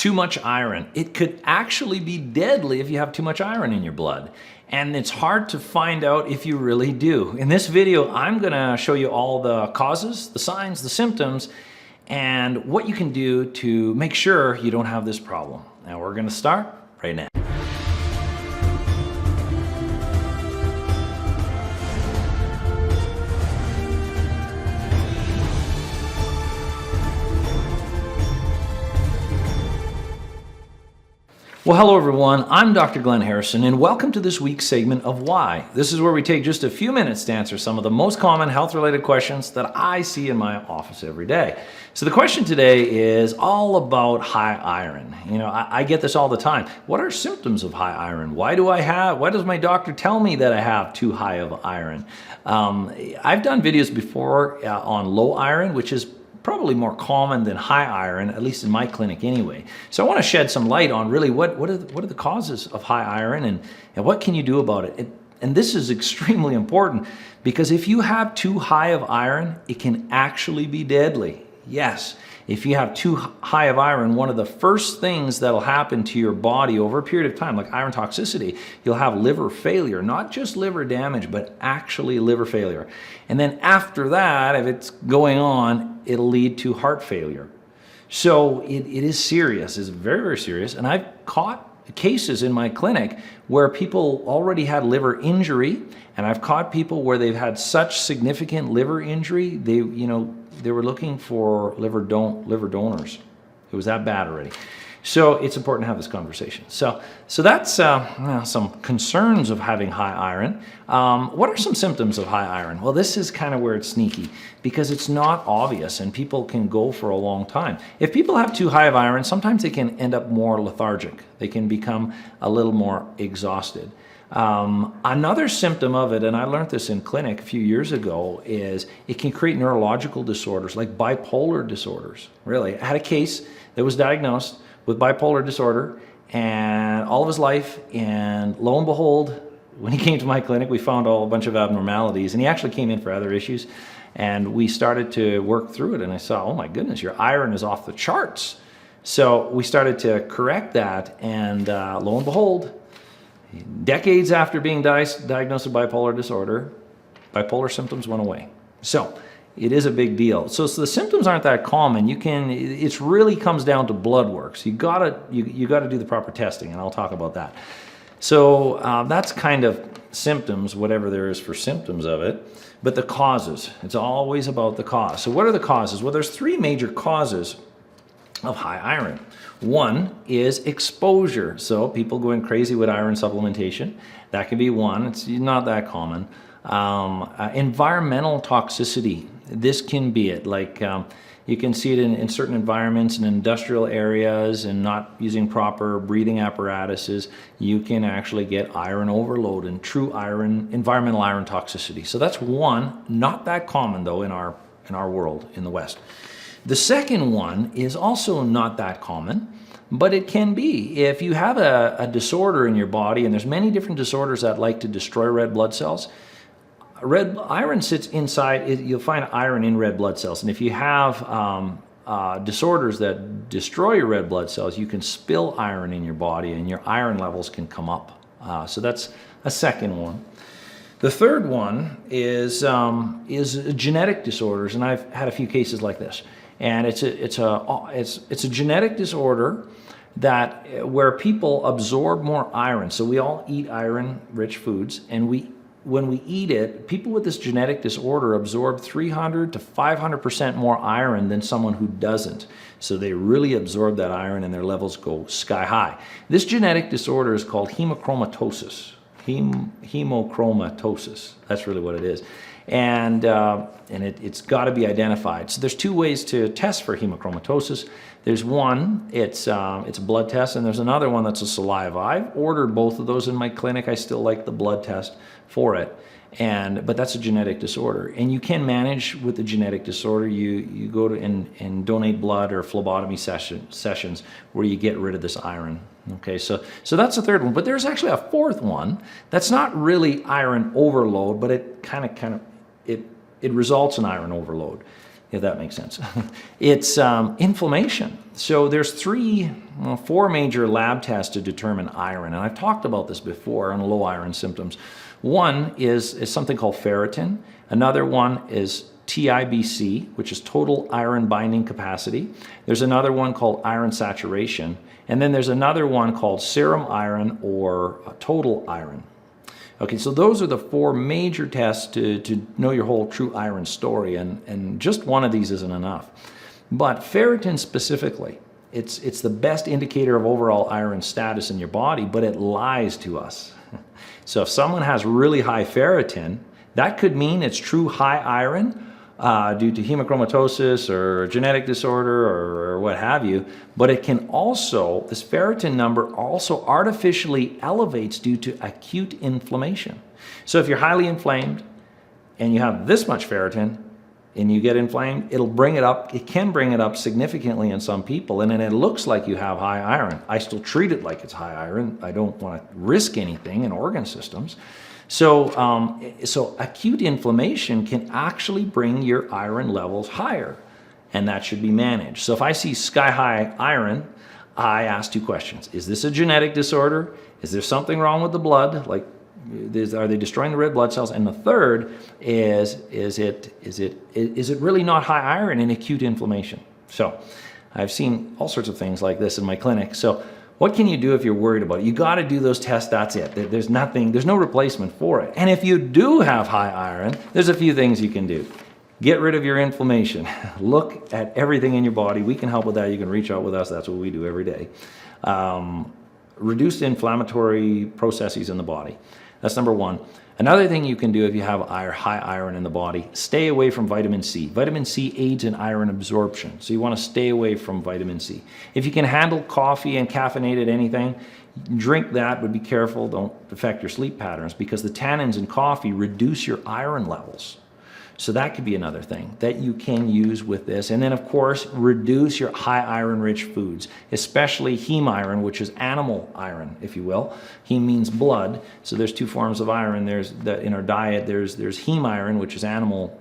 Too much iron. It could actually be deadly if you have too much iron in your blood. And it's hard to find out if you really do. In this video, I'm gonna show you all the causes, the signs, the symptoms, and what you can do to make sure you don't have this problem. Now we're gonna start right now. Well, hello everyone, I'm Dr. Glenn Harrison and welcome to this week's segment of Why. This is where we take just a few minutes to answer some of the most common health-related questions that I see in my office every day. So the question today is all about high iron. You know, I get this all the time. What are symptoms of high iron? Why does my doctor tell me that I have too high of iron? I've done videos before on low iron, which is probably more common than high iron, at least in my clinic anyway. So I want to shed some light on really what are the causes of high iron and what can you do about it? And this is extremely important because if you have too high of iron, it can actually be deadly. Yes, if you have too high of iron, one of the first things that'll happen to your body over a period of time, like iron toxicity, you'll have liver failure, not just liver damage, but actually liver failure. And then after that, if it's going on, it'll lead to heart failure. So it is serious, it's very, very serious. And I've caught cases in my clinic where people already had liver injury, and I've caught people where they've had such significant liver injury, they were looking for liver donors. It was that bad already. So it's important to have this conversation. So that's some concerns of having high iron. What are some symptoms of high iron? Well, this is kind of where it's sneaky because it's not obvious and people can go for a long time. If people have too high of iron, sometimes they can end up more lethargic. They can become a little more exhausted. Another symptom of it, and I learned this in clinic a few years ago, is it can create neurological disorders like bipolar disorders. Really, I had a case that was diagnosed with bipolar disorder and all of his life, and lo and behold, when he came to my clinic, we found a bunch of abnormalities, and he actually came in for other issues, and we started to work through it, and I saw, oh my goodness, your iron is off the charts. So we started to correct that, and lo and behold, decades after being diagnosed with bipolar disorder, bipolar symptoms went away. So it is a big deal. So the symptoms aren't that common. It really comes down to blood work. So you gotta do the proper testing, and I'll talk about that. So that's kind of symptoms, whatever there is for symptoms of it. But the causes, it's always about the cause. So what are the causes? Well, there's three major causes of high iron. One is exposure. So people going crazy with iron supplementation, that can be one. It's not that common. Environmental toxicity. This can be it. Like you can see it in certain environments, in industrial areas, and not using proper breathing apparatuses. You can actually get iron overload and true environmental iron toxicity. So that's one. Not that common though in our world in the West. The second one is also not that common, but it can be. If you have a disorder in your body, and there's many different disorders that like to destroy red blood cells, iron sits inside, you'll find iron in red blood cells. And if you have disorders that destroy your red blood cells, you can spill iron in your body and your iron levels can come up. So that's a second one. The third one is genetic disorders, and I've had a few cases like this. And it's a genetic disorder where people absorb more iron. So we all eat iron-rich foods, and when we eat it, people with this genetic disorder absorb 300 to 500% more iron than someone who doesn't. So they really absorb that iron, and their levels go sky high. This genetic disorder is called hemochromatosis. Hemochromatosis. That's really what it is. And it's got to be identified. So there's two ways to test for hemochromatosis. There's one, it's a blood test, and there's another one that's a saliva. I've ordered both of those in my clinic. I still like the blood test for it. But that's a genetic disorder. And you can manage with the genetic disorder. You go to and donate blood or phlebotomy sessions where you get rid of this iron. Okay, so that's the third one. But there's actually a fourth one that's not really iron overload, but it kind of it results in iron overload. if that makes sense. It's inflammation. So there's four major lab tests to determine iron, and I've talked about this before on low iron symptoms. One is something called ferritin. Another one is TIBC, which is total iron binding capacity. There's another one called iron saturation, and then there's another one called serum iron or total iron. Okay, so those are the four major tests to know your whole true iron story, and just one of these isn't enough. But ferritin specifically, it's the best indicator of overall iron status in your body, but it lies to us. So if someone has really high ferritin, that could mean it's true high iron due to hemochromatosis or genetic disorder or what have you, but it can also, this ferritin number also artificially elevates due to acute inflammation. So if you're highly inflamed and you have this much ferritin and you get inflamed, it'll bring it up, it can bring it up significantly in some people, and then it looks like you have high iron. I still treat it like it's high iron. I don't want to risk anything in organ systems. So, so acute inflammation can actually bring your iron levels higher, and that should be managed. So if I see sky-high iron, I ask two questions. Is this a genetic disorder? Is there something wrong with the blood? Like, are they destroying the red blood cells? And the third is it really not high iron in acute inflammation? So I've seen all sorts of things like this in my clinic. So what can you do if you're worried about it? You got to do those tests, that's it. There's no replacement for it. And if you do have high iron, there's a few things you can do. Get rid of your inflammation. Look at everything in your body. We can help with that. You can reach out with us. That's what we do every day. Reduce the inflammatory processes in the body. That's number one. Another thing you can do if you have high iron in the body, stay away from vitamin C. Vitamin C aids in iron absorption, so you want to stay away from vitamin C. If you can handle coffee and caffeinated anything, drink that, but be careful, don't affect your sleep patterns, because the tannins in coffee reduce your iron levels. So that could be another thing that you can use with this. And then, of course, reduce your high iron-rich foods, especially heme iron, which is animal iron, if you will. Heme means blood. So there's two forms of iron. In our diet, there's heme iron, which is animal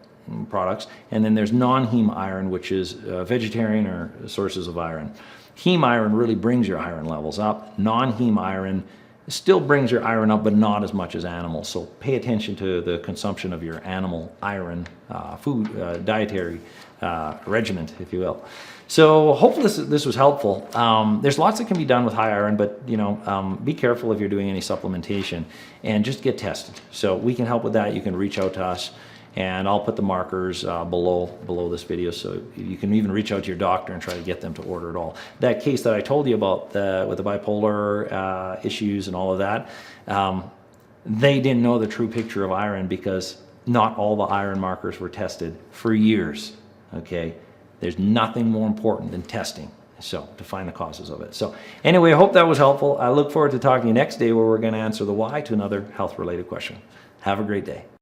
products, and then there's non-heme iron, which is vegetarian or sources of iron. Heme iron really brings your iron levels up. Non-heme iron still brings your iron up, but not as much as animal. So pay attention to the consumption of your animal iron food, dietary regimen, if you will. So hopefully this was helpful. There's lots that can be done with high iron, but be careful if you're doing any supplementation, and just get tested. So we can help with that. You can reach out to us, and I'll put the markers below this video, so you can even reach out to your doctor and try to get them to order it all. That case that I told you about with the bipolar issues and all of that, they didn't know the true picture of iron because not all the iron markers were tested for years. Okay, there's nothing more important than testing, so to find the causes of it. So anyway, I hope that was helpful. I look forward to talking to you next day, where we're going to answer the why to another health-related question. Have a great day.